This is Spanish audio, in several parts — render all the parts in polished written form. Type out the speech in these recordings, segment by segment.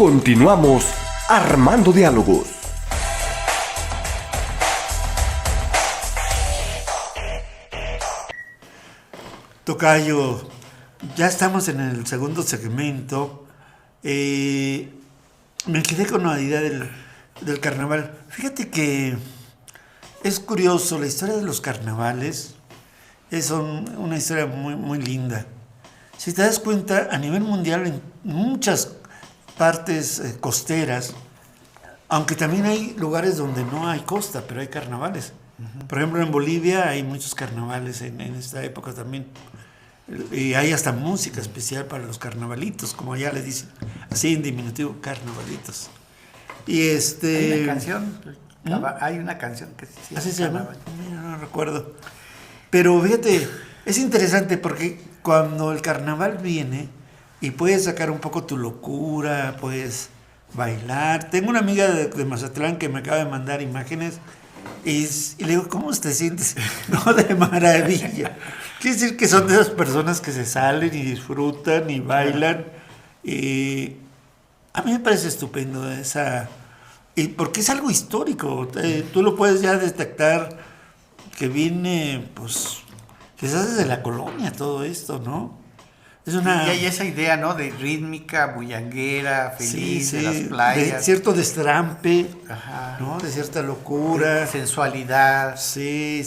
Continuamos armando diálogos. Tocayo, ya estamos en el segundo segmento. Me quedé con la idea del carnaval. Fíjate que es curioso, la historia de los carnavales es una historia muy, muy linda. Si te das cuenta, a nivel mundial, en muchas partes costeras, aunque también hay lugares donde no hay costa, pero hay carnavales. Por ejemplo, en Bolivia hay muchos carnavales en esta época también. Y hay hasta música especial para los carnavalitos, como ya le dicen, así en diminutivo, carnavalitos. Y hay una canción que sí, ¿así se llama? No recuerdo. Pero fíjate, es interesante porque cuando el carnaval viene y puedes sacar un poco tu locura, puedes bailar. Tengo una amiga de Mazatlán que me acaba de mandar imágenes y le digo, ¿cómo te sientes? No, de maravilla. Quiere decir que son de esas personas que se salen y disfrutan y bailan. Y a mí me parece estupendo y porque es algo histórico. Tú lo puedes ya detectar que viene, pues, quizás desde la colonia todo esto, ¿no? Es una... Y hay esa idea, ¿no? De rítmica, bullanguera, feliz, sí, de las playas. De cierto destrampe, Ajá. ¿no? De cierta locura. De sensualidad. Sí.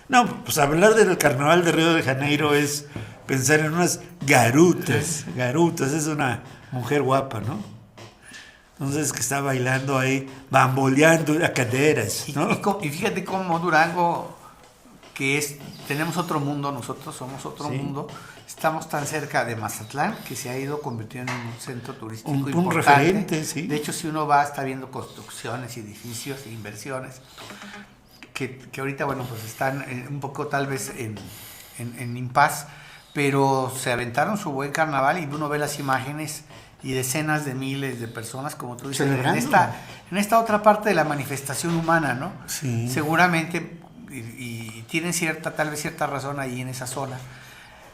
No, pues hablar del carnaval de Río de Janeiro es pensar en unas garutas. Garutas, es una mujer guapa, ¿no? Entonces que está bailando ahí, bamboleando las caderas, ¿no? Y fíjate cómo Durango, tenemos otro mundo, nosotros somos otro mundo. Estamos tan cerca de Mazatlán que se ha ido convirtiendo en un centro turístico importante. Un referente, sí. De hecho, si uno va, está viendo construcciones, edificios e inversiones que ahorita, bueno, pues están un poco tal vez en impas, pero se aventaron su buen carnaval y uno ve las imágenes y decenas de miles de personas, como tú dices, en esta otra parte de la manifestación humana, ¿no? Sí. Seguramente, y tienen tal vez cierta razón ahí en esa zona.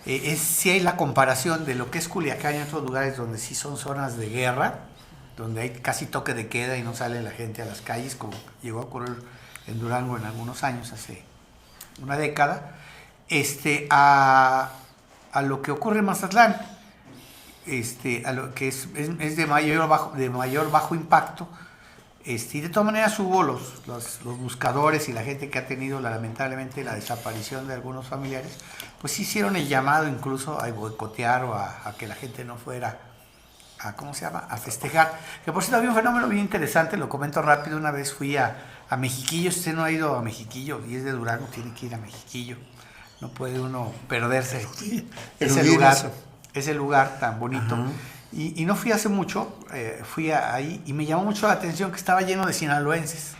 Si hay la comparación de lo que es Culiacán y otros lugares donde sí son zonas de guerra, donde hay casi toque de queda y no sale la gente a las calles, como llegó a ocurrir en Durango en algunos años, hace una década, a lo que ocurre en Mazatlán, a lo que es de mayor bajo impacto. Y de todas maneras hubo los buscadores y la gente que ha tenido lamentablemente la desaparición de algunos familiares, pues hicieron el llamado incluso a boicotear o a que la gente no fuera a festejar. Que por cierto había un fenómeno bien interesante, lo comento rápido. Una vez fui a Mexiquillo. Si usted no ha ido a Mexiquillo y es de Durango, tiene que ir a Mexiquillo. No puede uno perderse ese lugar tan bonito. Ajá. Y no fui hace mucho, fui ahí y me llamó mucho la atención que estaba lleno de sinaloenses.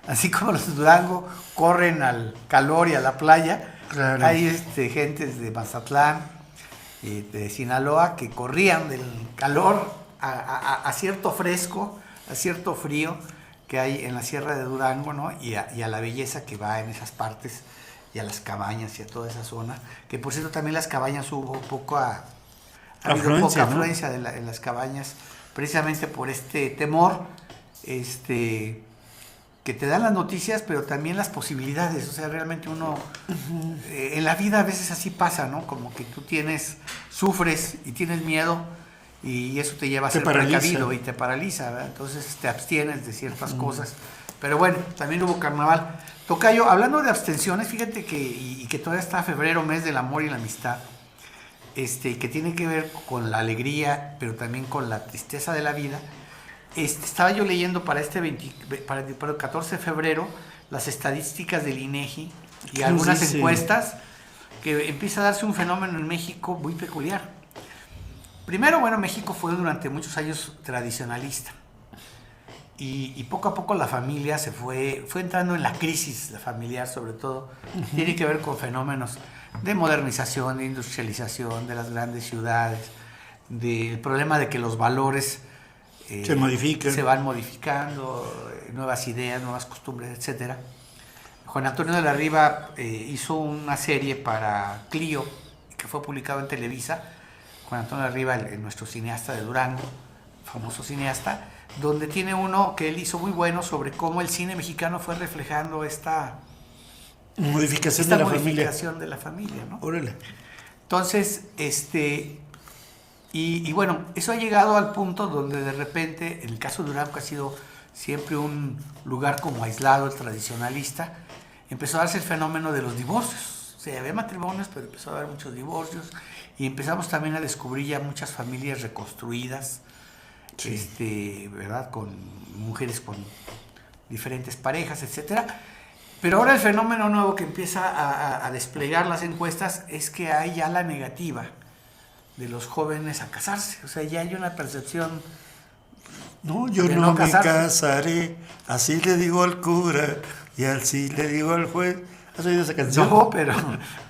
Así como los de Durango corren al calor y a la playa, claro. Hay gentes de Mazatlán, de Sinaloa, que corrían del calor a cierto fresco, a cierto frío que hay en la sierra de Durango, ¿no? Y a la belleza que va en esas partes, y a las cabañas y a toda esa zona. Que por cierto también las cabañas hubo poca afluencia, ¿no? En las cabañas, precisamente por este temor que te dan las noticias, pero también las posibilidades. O sea, realmente uno en la vida a veces así pasa, ¿no? Como que tú sufres y tienes miedo y eso te lleva a ser precavido y te paraliza, ¿verdad? Entonces te abstienes de ciertas cosas. Pero bueno, también hubo carnaval. Tocayo, hablando de abstenciones, fíjate que todavía está febrero, mes del amor y la amistad. Que tiene que ver con la alegría, pero también con la tristeza de la vida. Estaba yo leyendo para el 14 de febrero las estadísticas del INEGI y algunas encuestas, que empieza a darse un fenómeno en México muy peculiar. Primero, bueno, México fue durante muchos años tradicionalista y poco a poco la familia fue entrando en la crisis, la familiar sobre todo. Tiene que ver con fenómenos de modernización, de industrialización de las grandes ciudades, del problema de que los valores se van modificando, nuevas ideas, nuevas costumbres, etc. Juan Antonio de la Riva hizo una serie para Clio, que fue publicado en Televisa. Juan Antonio de la Riva, nuestro cineasta de Durango, famoso cineasta, donde tiene uno que él hizo muy bueno sobre cómo el cine mexicano fue reflejando esta Modificación esta de la familia. modificación de la familia, ¿no? Órale. Entonces, y bueno, eso ha llegado al punto donde de repente, en el caso de Durango, que ha sido siempre un lugar como aislado, el tradicionalista, empezó a darse el fenómeno de los divorcios. O sea, había matrimonios, pero empezó a haber muchos divorcios, y empezamos también a descubrir ya muchas familias reconstruidas, ¿verdad? Con mujeres con diferentes parejas, etcétera. Pero ahora el fenómeno nuevo que empieza a desplegar las encuestas es que hay ya la negativa de los jóvenes a casarse. O sea, ya hay una percepción No, yo de no no me casarse. casaré, así le digo al cura y así le digo al juez. ¿Has oído esa canción? no, pero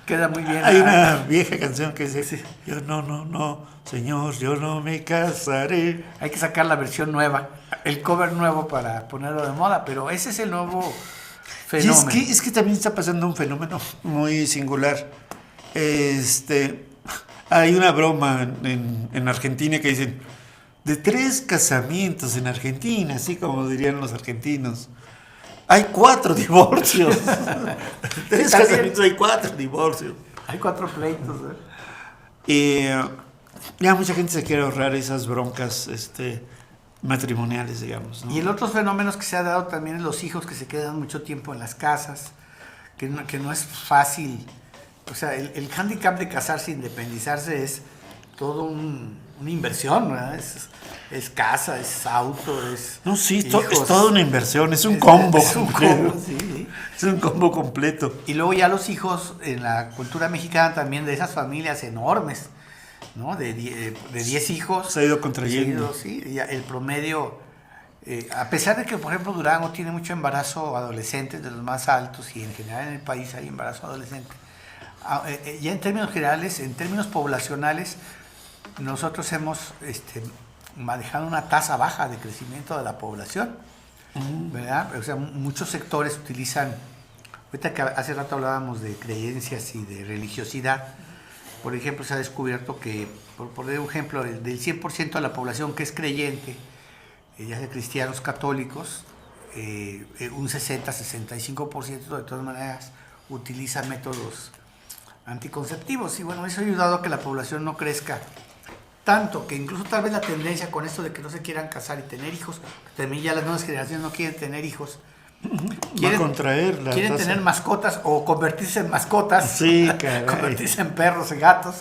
queda muy bien. Hay una vieja canción que dice, yo no, señor, yo no me casaré. Hay que sacar la versión nueva, el cover nuevo para ponerlo de moda, pero ese es el nuevo Y fenómeno. es que también está pasando un fenómeno muy singular. Hay una broma en Argentina que dicen, de 3 casamientos en Argentina, así como dirían los argentinos, hay 4 divorcios. 3 también. casamientos, hay 4 divorcios. Hay 4 pleitos. Y ya mucha gente se quiere ahorrar esas broncas matrimoniales, digamos, ¿no? Y el otro fenómeno que se ha dado también es los hijos que se quedan mucho tiempo en las casas, que no es fácil. O sea, el hándicap de casarse e independizarse es todo una inversión, ¿verdad? Es casa, es auto, es No, sí, es hijos. toda una inversión, es un combo. Es un completo. combo, sí. Es un combo completo. Y luego ya los hijos en la cultura mexicana también de esas familias enormes, ¿no? De 10 hijos. Se ha ido contrayendo. Sí, ya el promedio, a pesar de que, por ejemplo, Durango tiene mucho embarazo adolescente, de los más altos, y en general en el país hay embarazo adolescente, ya en términos generales, en términos poblacionales, nosotros hemos manejado una tasa baja de crecimiento de la población, ¿verdad? O sea, muchos sectores utilizan, ahorita que hace rato hablábamos de creencias y de religiosidad, por ejemplo, se ha descubierto que, por poner un ejemplo, del 100% de la población que es creyente, ya sea cristianos católicos, un 60-65% de todas maneras utiliza métodos anticonceptivos. Y bueno, eso ha ayudado a que la población no crezca tanto, que incluso tal vez la tendencia con esto de que no se quieran casar y tener hijos, que también ya las nuevas generaciones no quieren tener hijos, Va a contraer la quieren tasa. tener mascotas o convertirse en mascotas, Sí, caray. convertirse en perros y gatos,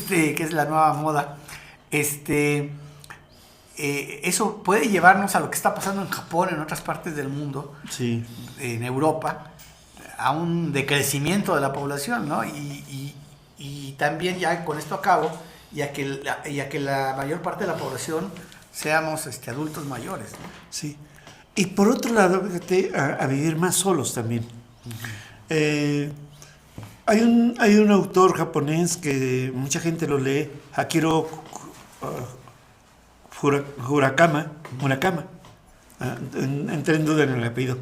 que es la nueva moda. Eso puede llevarnos a lo que está pasando en Japón, en otras partes del mundo, Sí. en Europa, a un decrecimiento de la población, ¿no? Y también ya con esto acabo, y a que la mayor parte de la población seamos adultos mayores, ¿no? Sí. Y por otro lado, fíjate, a vivir más solos también. Hay un autor japonés que mucha gente lo lee, Akiro Murakama. Entré en duda en el apellido.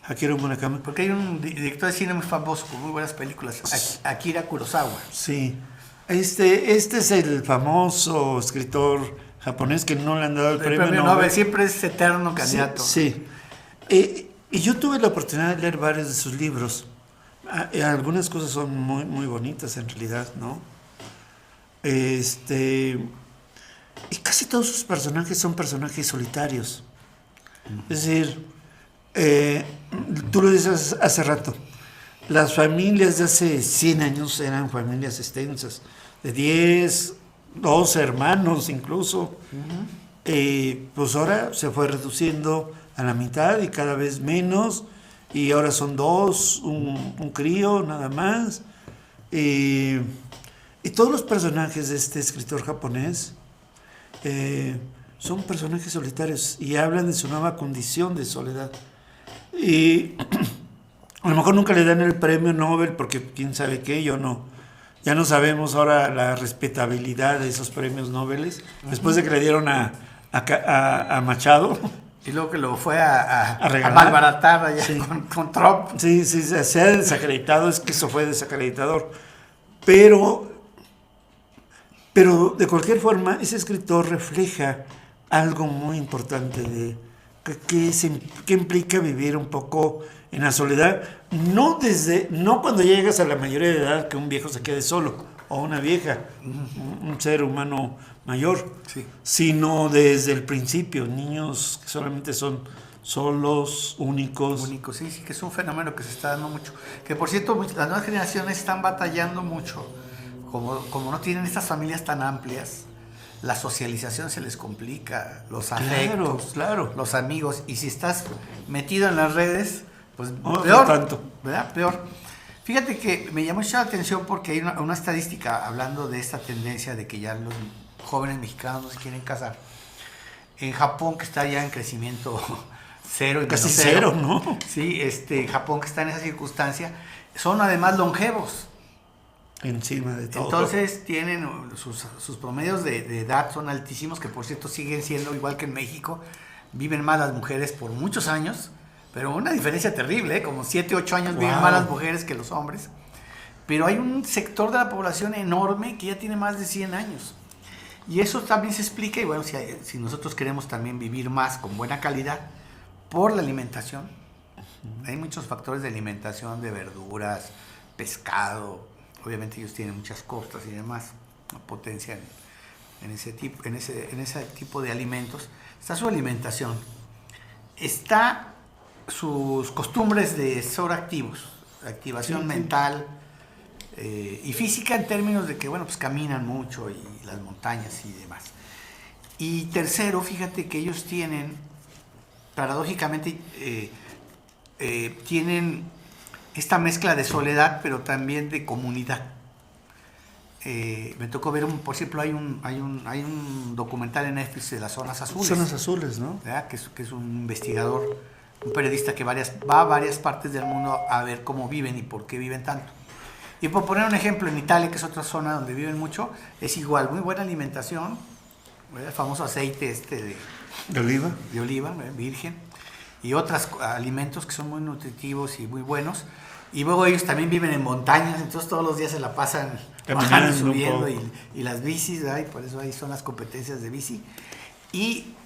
Akira Murakama. Porque hay un director de cine muy famoso con muy buenas películas, Akira Kurosawa. Sí. Este es el famoso escritor japonés que no le han dado el premio Nobel. Siempre es eterno candidato. Sí. Y yo tuve la oportunidad de leer varios de sus libros. Algunas cosas son muy, muy bonitas en realidad, ¿no? Y casi todos sus personajes son personajes solitarios. Es decir, tú lo dices hace rato, las familias de hace 100 años eran familias extensas, de 10, 12 hermanos incluso. Pues ahora se fue reduciendo a la mitad y cada vez menos, y ahora son 2, un crío nada más. Y todos los personajes de este escritor japonés son personajes solitarios y hablan de su nueva condición de soledad. Y a lo mejor nunca le dan el premio Nobel porque quién sabe qué, ya no sabemos ahora la respetabilidad de esos premios Nobel, después de que le dieron a Machado. Y luego que lo fue a regalar. malbaratar allá Sí. con Trump. Sí, se ha desacreditado, es que eso fue desacreditador. Pero de cualquier forma, ese escritor refleja algo muy importante de qué implica vivir un poco en la soledad. No cuando llegas a la mayoría de edad que un viejo se quede solo, o una vieja, un ser humano mayor, Sí. sino desde el principio, niños que solamente son solos, únicos. Único, sí, que es un fenómeno que se está dando mucho. Que por cierto, las nuevas generaciones están batallando mucho. Como no tienen estas familias tan amplias, la socialización se les complica, los afectos, Claro. los amigos. Y si estás metido en las redes, pues No, peor, no tanto. ¿verdad? Peor. Fíjate que me llamó mucho la atención porque hay una estadística hablando de esta tendencia de que ya los jóvenes mexicanos no se quieren casar. En Japón, que está ya en crecimiento cero y Casi menos cero, ¿no? Sí, Japón, que está en esa circunstancia, son además longevos. Encima de todo. Entonces tienen sus promedios de edad son altísimos, que por cierto siguen siendo igual que en México. Viven más las mujeres por muchos años, pero una diferencia terrible, ¿eh? Como 7, 8 años viven más las mujeres que los hombres. Pero hay un sector de la población enorme que ya tiene más de 100 años. Y eso también se explica, y bueno, si nosotros queremos también vivir más con buena calidad, por la alimentación. Hay muchos factores de alimentación, de verduras, pescado. Obviamente ellos tienen muchas costas y demás, potencia en ese tipo de alimentos. Está su alimentación, está sus costumbres de ser activos, activación mental y física en términos de que, bueno, pues caminan mucho y las montañas y demás. Y tercero, fíjate que ellos tienen, paradójicamente, tienen esta mezcla de soledad, pero también de comunidad. Me tocó ver, por ejemplo, hay un documental en Netflix de las zonas azules. Zonas azules, ¿no? ¿Verdad? Que es un investigador, un periodista que va a varias partes del mundo a ver cómo viven y por qué viven tanto. Y por poner un ejemplo, en Italia, que es otra zona donde viven mucho, es igual, muy buena alimentación, ¿verdad? El famoso aceite ¿De oliva? de oliva, ¿verdad? Virgen, y otros alimentos que son muy nutritivos y muy buenos. Y luego ellos también viven en montañas, entonces todos los días se la pasan bajando, subiendo y las bicis, ¿verdad? Y por eso ahí son las competencias de bici. Y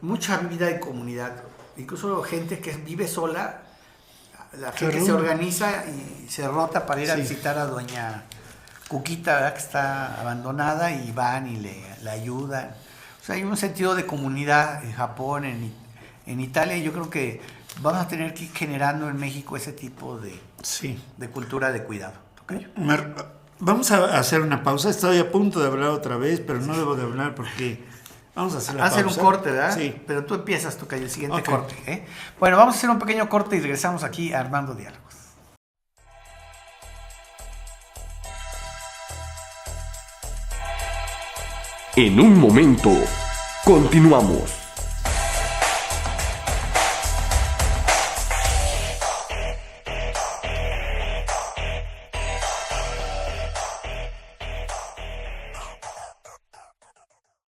mucha vida en comunidad, incluso gente que vive sola, la gente se organiza y se rota para ir a visitar a doña Cuquita, ¿verdad? Que está abandonada, y van y le ayudan. O sea, hay un sentido de comunidad en Japón, en Italia, y yo creo que vamos a tener que ir generando en México ese tipo de cultura de cuidado. ¿Okay? Vamos a hacer una pausa. Estoy a punto de hablar otra vez, pero no debo de hablar porque vamos a hacer la pausa. Hacer un corte, ¿verdad? Sí. Pero tú empiezas, el siguiente corte. ¿Eh? Bueno, vamos a hacer un pequeño corte y regresamos aquí a Armando Diálogos. En un momento, continuamos.